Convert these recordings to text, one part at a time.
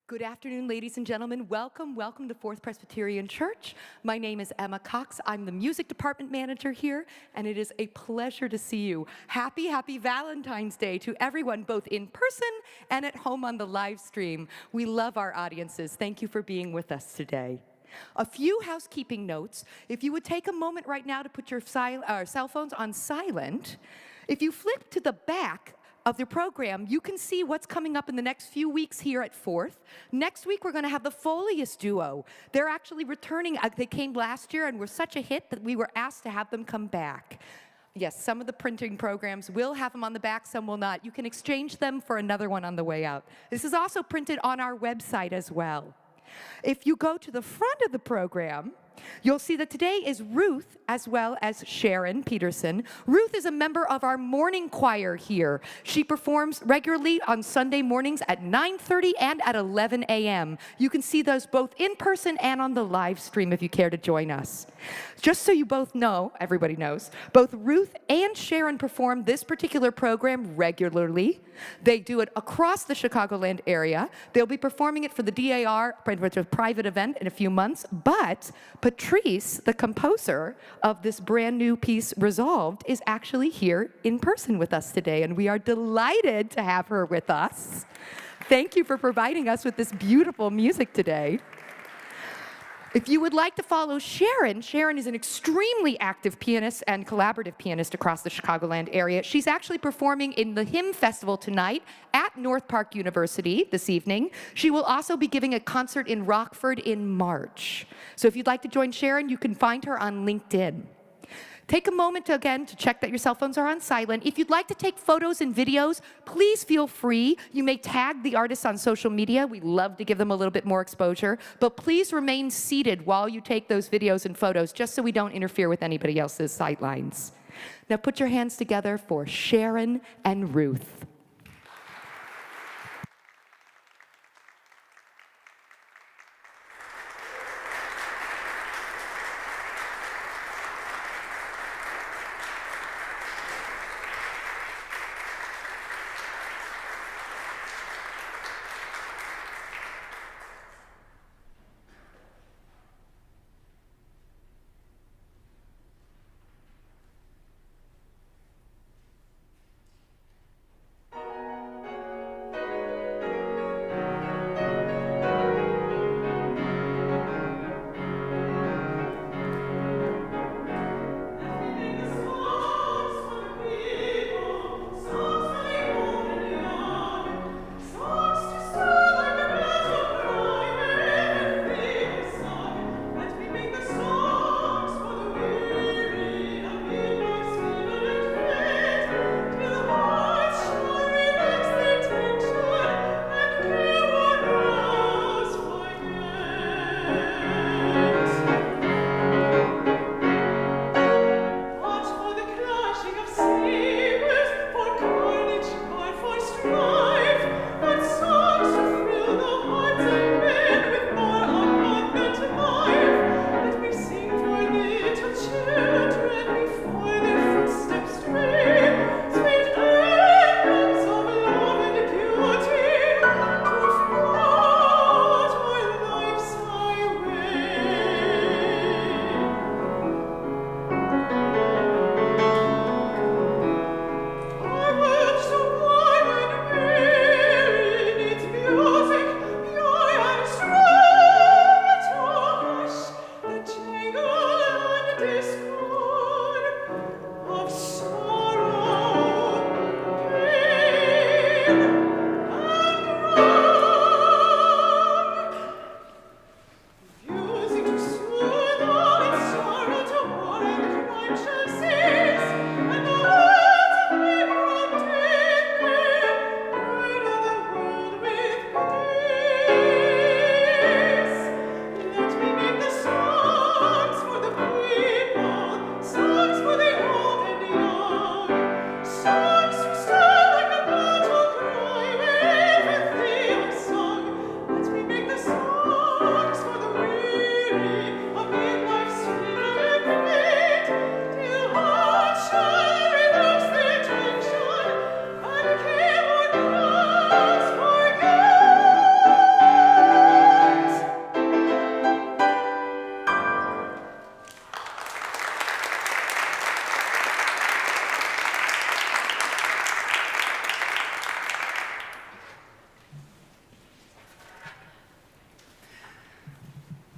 Good afternoon, ladies and gentlemen. Welcome to Fourth Presbyterian Church. My name is Emma Cox. I'm the music department manager here, and it is a pleasure to see you. Happy Valentine's Day to everyone, both in person and at home on the live stream. We love our audiences. Thank you for being with us today. A few housekeeping notes. If you would take a moment right now to put your cell phones on silent. If you flip to the back of the program, you can see what's coming up in the next few weeks here at Fourth. Next week, we're going to have the Folius Duo. They're actually returning. They came last year and were such a hit that we were asked to have them come back. Yes, some of the printing programs will have them on the back, some will not. You can exchange them for another one on the way out. This is also printed on our website as well. If you go to the front of the program, you'll see that today is Ruth as well as Sharon Peterson. Ruth is a member of our morning choir here. She performs regularly on Sunday mornings at 9:30 and at 11 a.m. You can see those both in person and on the live stream if you care to join us. Just so you both know, everybody knows, both Ruth and Sharon perform this particular program regularly. They do it across the Chicagoland area. They'll be performing it for the DAR, which is a private event, in a few months, but Patrice, the composer of this brand new piece, Resolved, is actually here in person with us today, and we are delighted to have her with us. Thank you for providing us with this beautiful music today. If you would like to follow Sharon, Sharon is an extremely active pianist and collaborative pianist across the Chicagoland area. She's actually performing in the Hymn Festival tonight at North Park University this evening. She will also be giving a concert in Rockford in March. So if you'd like to join Sharon, you can find her on LinkedIn. Take a moment again to check that your cell phones are on silent. If you'd like to take photos and videos, please feel free. You may tag the artists on social media. We love to give them a little bit more exposure. But please remain seated while you take those videos and photos, just so we don't interfere with anybody else's sight lines. Now put your hands together for Sharon and Ruth.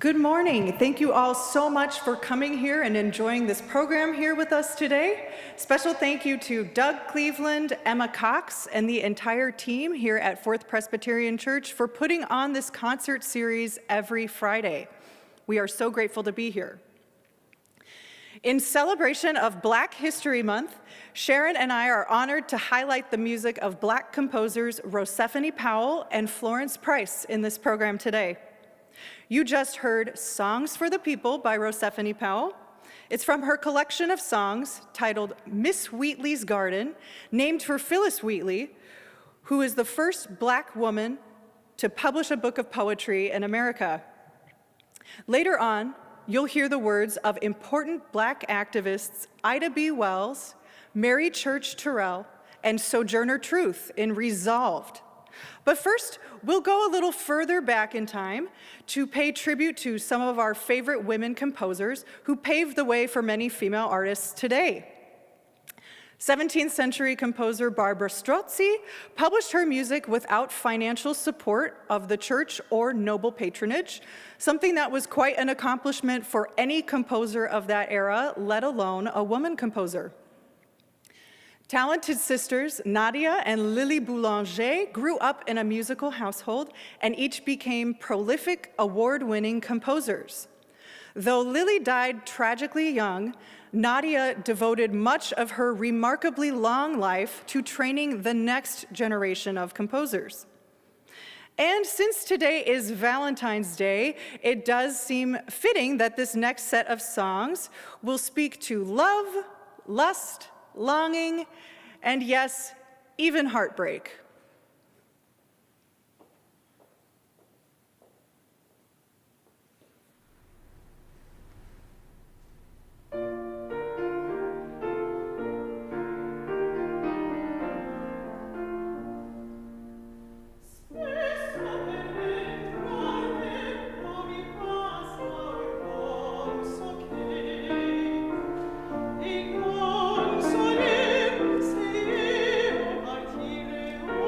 Good morning. Thank you all so much for coming here and enjoying this program here with us today. Special thank you to Doug Cleveland, Emma Cox, and the entire team here at Fourth Presbyterian Church for putting on this concert series every Friday. We are so grateful to be here. In celebration of Black History Month, Sharon and I are honored to highlight the music of Black composers Rosephanie Powell and Florence Price in this program today. You just heard Songs for the People by Rosephanie Powell. It's from her collection of songs titled Miss Wheatley's Garden, named for Phyllis Wheatley, who is the first Black woman to publish a book of poetry in America. Later on, you'll hear the words of important Black activists Ida B. Wells, Mary Church Terrell, and Sojourner Truth in Resolved. But first, we'll go a little further back in time to pay tribute to some of our favorite women composers who paved the way for many female artists today. 17th century composer Barbara Strozzi published her music without financial support of the church or noble patronage, something that was quite an accomplishment for any composer of that era, let alone a woman composer. Talented sisters Nadia and Lily Boulanger grew up in a musical household and each became prolific, award-winning composers. Though Lily died tragically young, Nadia devoted much of her remarkably long life to training the next generation of composers. And since today is Valentine's Day, it does seem fitting that this next set of songs will speak to love, lust, longing, and yes, even heartbreak. Partire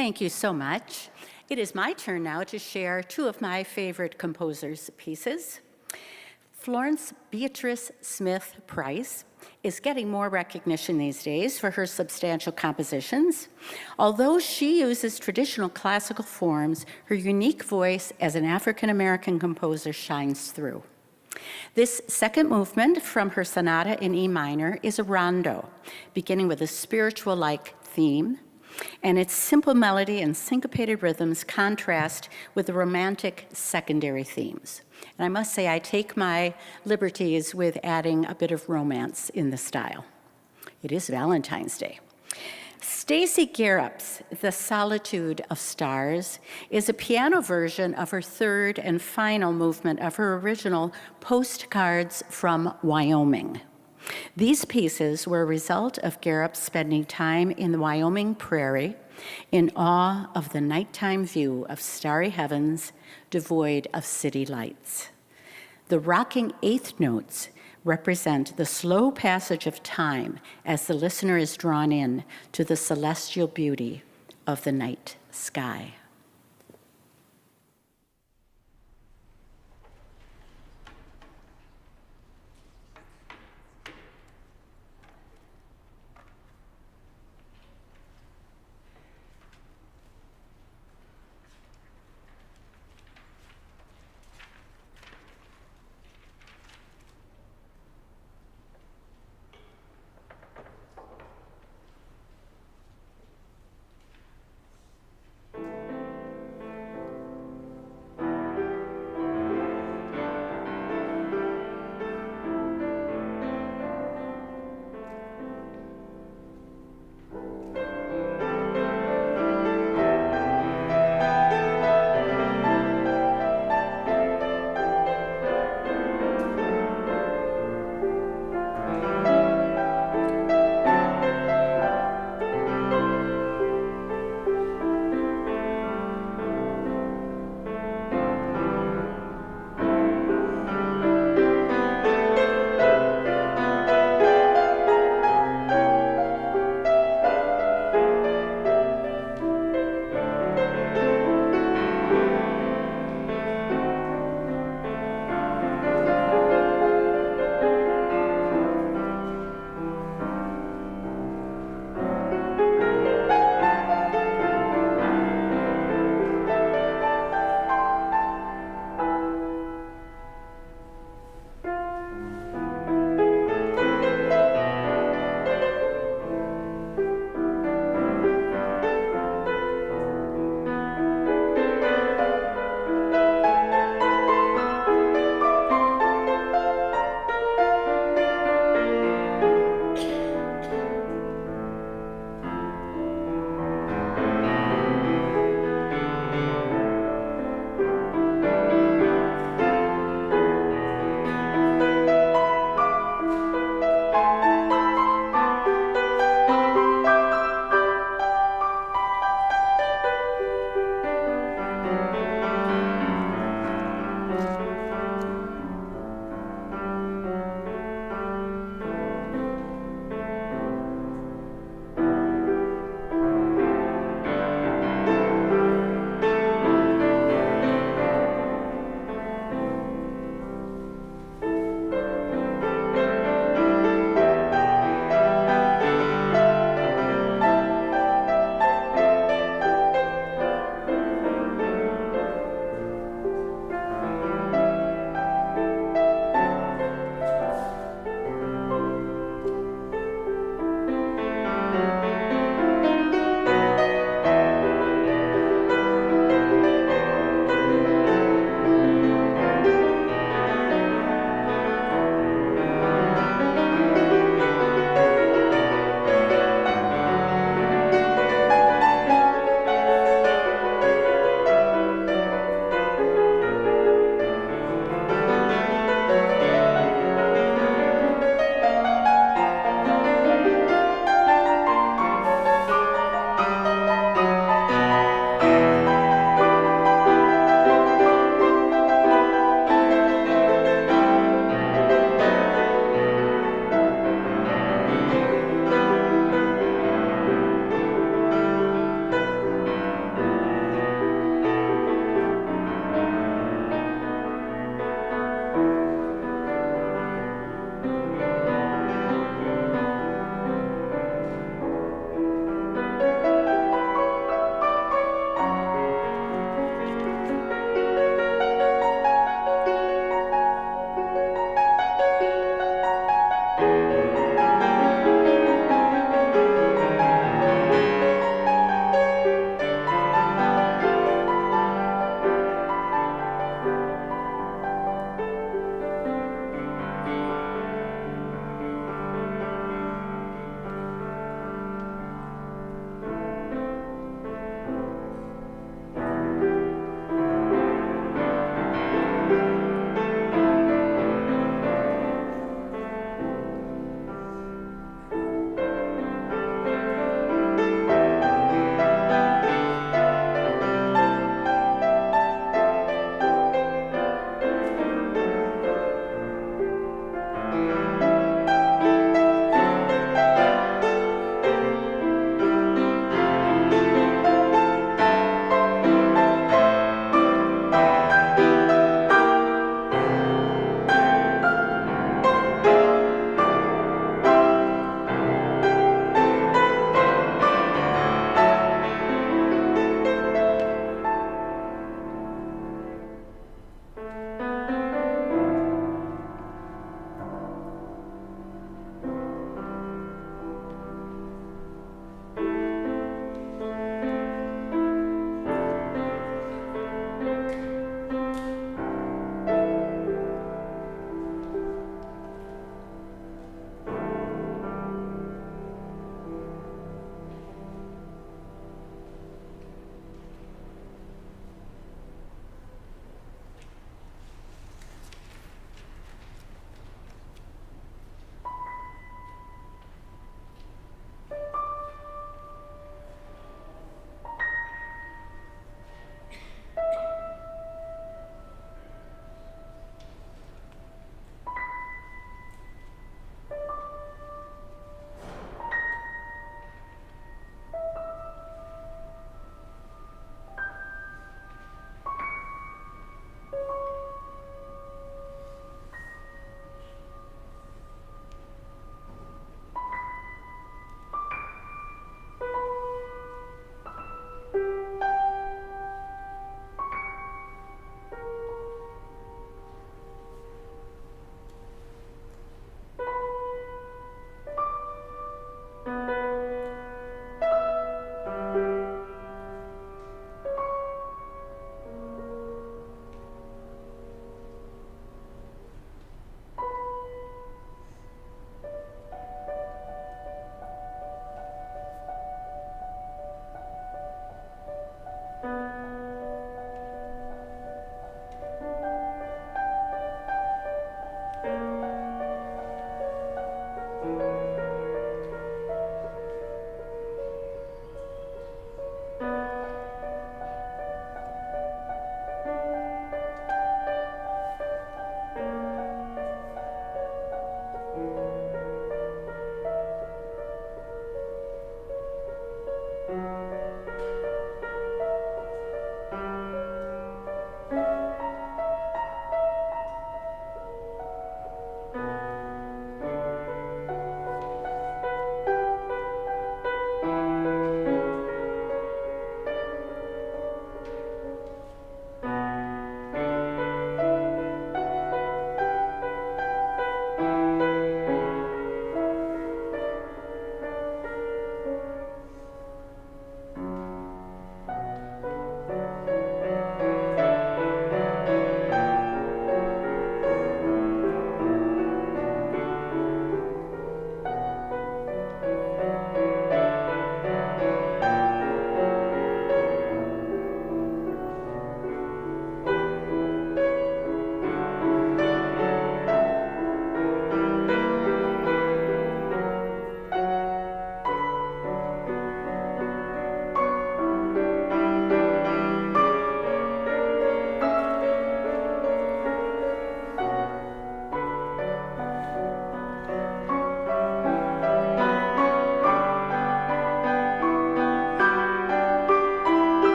Thank you so much. It is my turn now to share two of my favorite composers' pieces. Florence Beatrice Smith Price is getting more recognition these days for her substantial compositions. Although she uses traditional classical forms, her unique voice as an African-American composer shines through. This second movement from her sonata in E minor is a rondo, beginning with a spiritual-like theme, and its simple melody and syncopated rhythms contrast with the romantic secondary themes. And I must say, I take my liberties with adding a bit of romance in the style. It is Valentine's Day. Stacy Garrup's The Solitude of Stars is a piano version of her third and final movement of her original Postcards from Wyoming. These pieces were a result of Garrup spending time in the Wyoming prairie in awe of the nighttime view of starry heavens devoid of city lights. The rocking eighth notes represent the slow passage of time as the listener is drawn in to the celestial beauty of the night sky.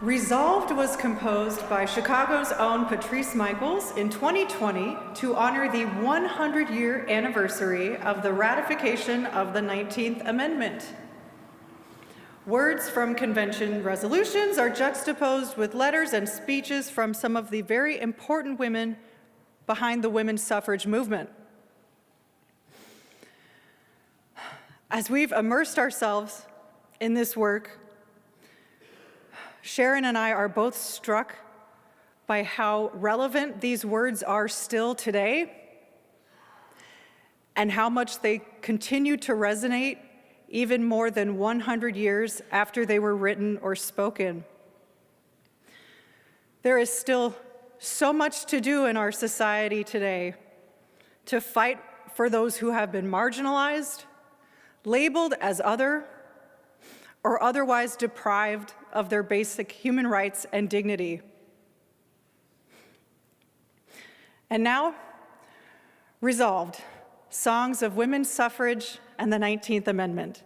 Resolved was composed by Chicago's own Patrice Michaels in 2020 to honor the 100-year anniversary of the ratification of the 19th Amendment. Words from convention resolutions are juxtaposed with letters and speeches from some of the very important women behind the women's suffrage movement. As we've immersed ourselves in this work, Sharon and I are both struck by how relevant these words are still today and how much they continue to resonate even more than 100 years after they were written or spoken. There is still so much to do in our society today to fight for those who have been marginalized, labeled as other, or otherwise deprived of their basic human rights and dignity. And now, Resolved, Songs of Women's Suffrage and the 19th Amendment.